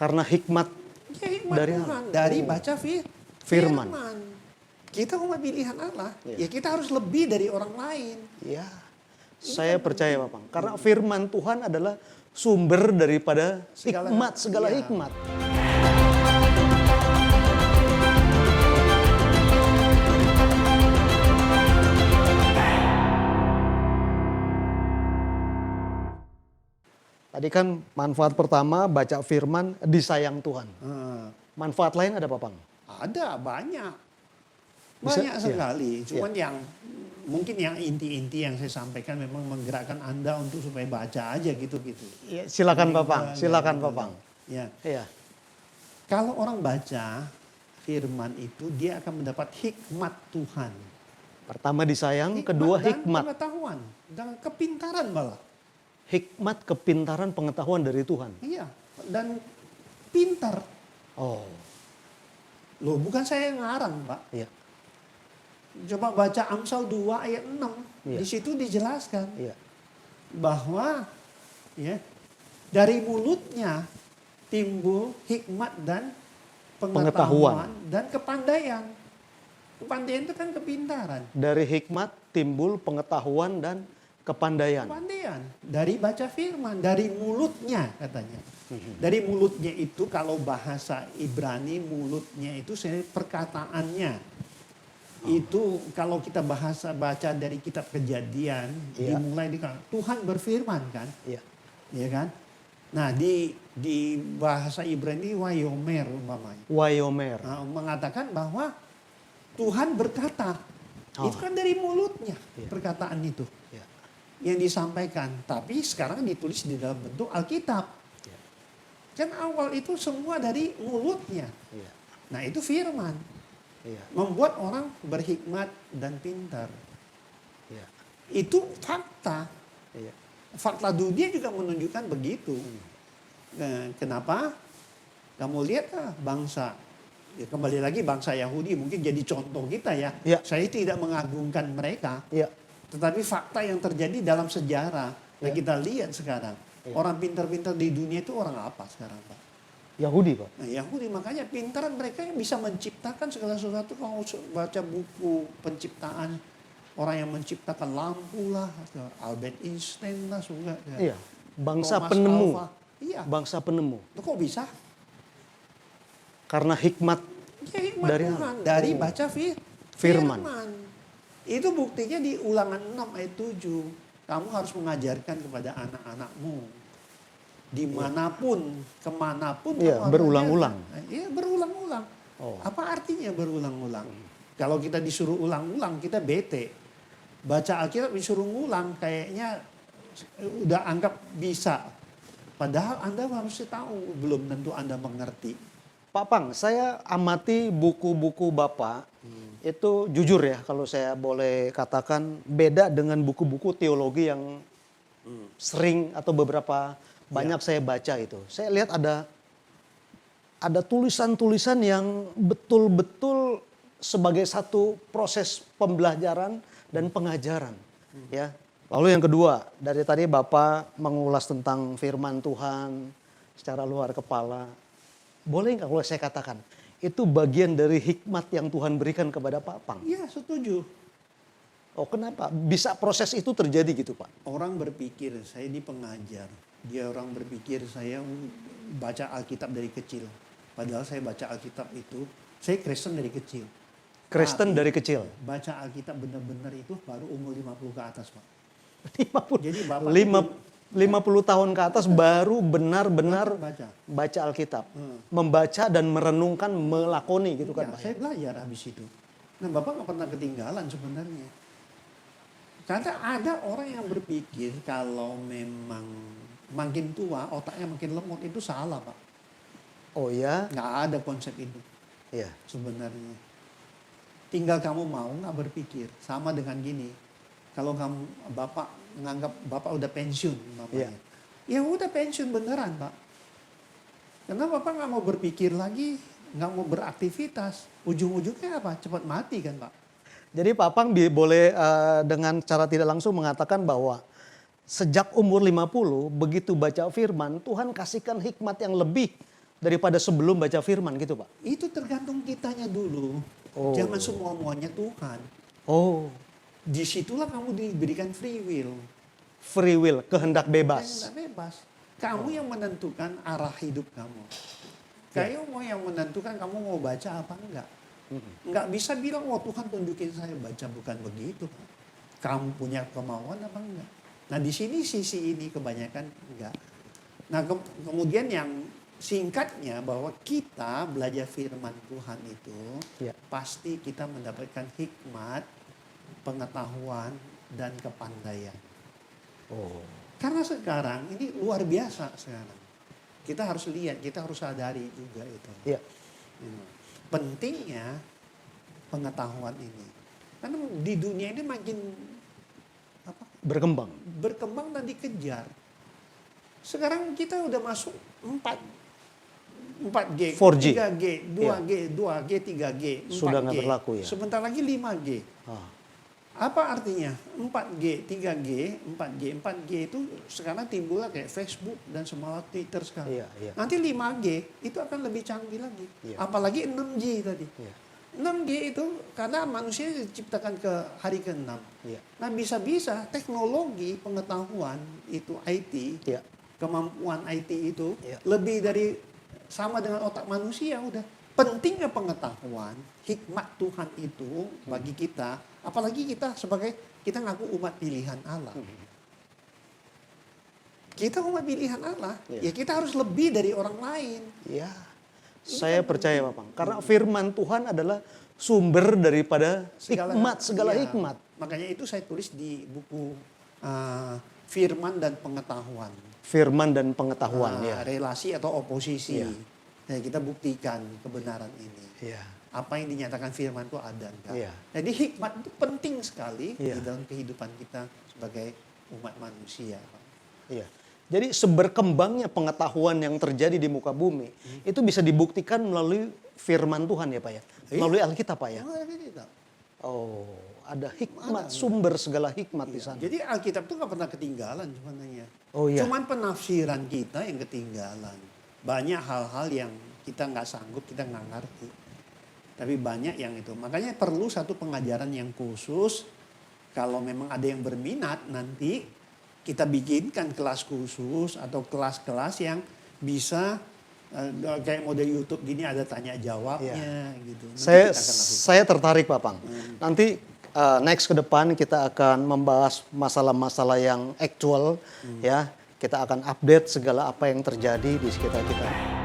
Karena hikmat Ya, hikmat dari Tuhan. Dari baca Firman. Kita umat pilihan Allah. Iya. Ya kita harus lebih dari orang lain. Ya, saya percaya Bapak. Karena firman Tuhan adalah sumber daripada hikmat, segala iya. hikmat. Tadi kan manfaat pertama baca firman disayang Tuhan. Manfaat lain ada Bapak? Ada banyak. Bisa- Banyak iya. sekali. Cuman yang mungkin yang inti-inti yang saya sampaikan memang menggerakkan Anda untuk supaya baca aja gitu-gitu. Ya, silakan Bapak, silakan Bapak. Ya. Iya. Kalau orang baca firman itu dia akan mendapat hikmat Tuhan. Pertama disayang, Hikmat kedua dan hikmat. pengetahuan dan kepintaran malah. Hikmat, kepintaran, pengetahuan dari Tuhan. Iya, dan pintar. Oh, Loh, bukan saya yang ngarang, Pak. iya, Coba baca Amsal 2 ayat 6. Iya. Di situ dijelaskan iya. bahwa ya dari mulutnya timbul hikmat dan pengetahuan dan kepandaian. Kepandaian itu kan kepintaran. Dari hikmat timbul pengetahuan dan kepandaian. Kepandaian dari baca firman, dari mulutnya katanya. Dari mulutnya itu kalau bahasa Ibrani mulutnya itu perkataannya. Itu kalau kita baca dari kitab Kejadian Iya. dimulai dengan Tuhan berfirman kan, Iya. ya kan? Nah di bahasa Ibrani wayomer umpamanya. Wayomer. Nah, mengatakan bahwa Tuhan berkata. Oh. Itu kan dari mulutnya Iya. perkataan itu Iya. yang disampaikan. Tapi sekarang ditulis di dalam bentuk Alkitab. Iya. Kan awal itu semua dari mulutnya. Iya. Nah itu firman. Iya. Membuat orang berhikmat dan pintar. Iya. Itu fakta. Iya. Fakta dunia juga menunjukkan begitu. Nah, kenapa? Kamu lihat bangsa. Ya, kembali lagi bangsa Yahudi mungkin jadi contoh kita ya. Iya. Saya tidak mengagungkan mereka. Iya. Tetapi fakta yang terjadi dalam sejarah. Nah Iya. kita lihat sekarang. Iya. Orang pintar-pintar di dunia itu orang apa sekarang Pak? Yahudi Pak. Nah Yahudi makanya pintaran mereka yang bisa menciptakan segala sesuatu. Kalau baca buku penciptaan. Orang yang menciptakan lampu lah. Albert Einstein lah juga. Iya. Bangsa Thomas penemu. Alva. Iya. Bangsa penemu. Itu kok bisa? Karena hikmat Ya hikmat Dari Tuhan. Dari baca Firman. Itu buktinya di ulangan 6 ayat 7. Kamu harus mengajarkan kepada anak-anakmu. Dimanapun, kemanapun. Iya, kamu harus berulang-ulang. ajarkan. Iya, berulang-ulang. Oh. Apa artinya berulang-ulang? Kalau kita disuruh ulang-ulang, kita bete. Baca Alkitab disuruh ngulang, kayaknya udah anggap bisa. Padahal Anda harus tahu, belum tentu Anda mengerti. Pak Pang, saya amati buku-buku Bapak, itu jujur ya kalau saya boleh katakan beda dengan buku-buku teologi yang sering atau beberapa banyak saya baca itu. Saya lihat ada tulisan-tulisan yang betul-betul sebagai satu proses pembelajaran dan pengajaran. Ya. Lalu yang kedua, dari tadi Bapak mengulas tentang firman Tuhan secara luar kepala. Boleh nggak kalau saya katakan, itu bagian dari hikmat yang Tuhan berikan kepada Pak Pang? Iya, setuju. Oh kenapa? Bisa proses itu terjadi gitu Pak? Orang berpikir, saya ini pengajar. Dia orang berpikir saya baca Alkitab dari kecil. Padahal saya baca Alkitab itu, saya Kristen dari kecil. Kristen Tapi dari kecil? Baca Alkitab benar-benar itu baru umur 50 ke atas Pak. 50, Jadi Bapak 50 tahun ke atas baru benar-benar baca. baca Alkitab. Membaca dan merenungkan, melakoni gitu kan Ya, Pak? saya belajar habis itu. Nah Bapak nggak pernah ketinggalan sebenarnya. Karena ada orang yang berpikir kalau memang makin tua otaknya makin lemot itu salah Pak. Oh ya? Nggak ada konsep itu Iya. sebenarnya. Tinggal kamu mau nggak berpikir. Sama dengan gini. Kalau kamu Bapak menganggap Bapak udah pensiun bapaknya. Ya udah pensiun beneran Pak. Karena Bapak nggak mau berpikir lagi, nggak mau beraktivitas. Ujung-ujungnya apa? Cepat mati kan Pak. Jadi Pak Pang boleh dengan cara tidak langsung mengatakan bahwa sejak umur 50 begitu baca firman Tuhan kasihkan hikmat yang lebih daripada sebelum baca firman gitu Pak? Itu tergantung kitanya dulu. Oh. Jangan semua-muanya Tuhan. Oh, Disitulah kamu diberikan free will. free will, kehendak bebas. Kehendak bebas. Kamu yang menentukan arah hidup kamu. Kamu yang menentukan kamu mau baca apa enggak. Enggak bisa bilang, oh Tuhan tunjukin saya baca. Bukan begitu. Kamu punya kemauan apa enggak. Nah di sini sisi ini kebanyakan enggak. Nah kemudian yang singkatnya bahwa kita belajar firman Tuhan itu Ya. pasti kita mendapatkan hikmat, pengetahuan, dan kepandaian. Oh, Karena sekarang ini luar biasa sekarang. Kita harus lihat, kita harus sadari juga itu. ya. Pentingnya pengetahuan ini. Karena di dunia ini makin Berkembang. berkembang dan dikejar. Sekarang kita udah masuk 4G, 4G. 3G, 2G, 2G, 3G, 4G. Sudah nggak berlaku ya? Sebentar lagi 5G. Ah, Apa artinya? 4G, 3G, 4G. 4G itu sekarang timbullah kayak Facebook dan semua Twitter sekarang. Iya, iya. Nanti 5G itu akan lebih canggih lagi. Iya. Apalagi 6G tadi. Iya. 6G itu karena manusia diciptakan ke hari ke-6. Iya. Nah bisa-bisa teknologi pengetahuan itu IT, Iya. kemampuan IT itu Iya. lebih dari sama dengan otak manusia udah. Pentingnya pengetahuan, hikmat Tuhan itu bagi kita, apalagi kita sebagai kita ngaku umat pilihan Allah. Kita umat pilihan Allah, Iya. ya kita harus lebih dari orang lain. Ya, saya percaya Bapak. Karena firman Tuhan adalah sumber daripada hikmat, segala iya. hikmat. Makanya itu saya tulis di buku Firman dan Pengetahuan. Firman dan pengetahuan, ya. Relasi atau oposisi. Iya. Nah, kita buktikan kebenaran ini. Iya. Apa yang dinyatakan firman itu ada enggak. Iya. Jadi hikmat itu penting sekali Iya. di dalam kehidupan kita sebagai umat manusia. Iya. Jadi seberkembangnya pengetahuan yang terjadi di muka bumi itu bisa dibuktikan melalui firman Tuhan ya Pak ya. Iya. Melalui Alkitab Pak ya. Oh, kita. Oh, ada hikmat, sumber segala hikmat di Iya. sana. Jadi Alkitab itu nggak pernah ketinggalan sebenarnya. Oh iya. Cuman penafsiran kita yang ketinggalan. Banyak hal-hal yang kita nggak sanggup, kita nggak ngerti. Tapi banyak yang itu. Makanya perlu satu pengajaran yang khusus. Kalau memang ada yang berminat nanti kita bikinkan kelas khusus atau kelas-kelas yang bisa kayak model YouTube gini ada tanya jawabnya gitu. Nanti Saya kita akan lakukan. saya tertarik Pak Pang. Nanti next ke depan kita akan membahas masalah-masalah yang actual ya. Kita akan update segala apa yang terjadi di sekitar kita.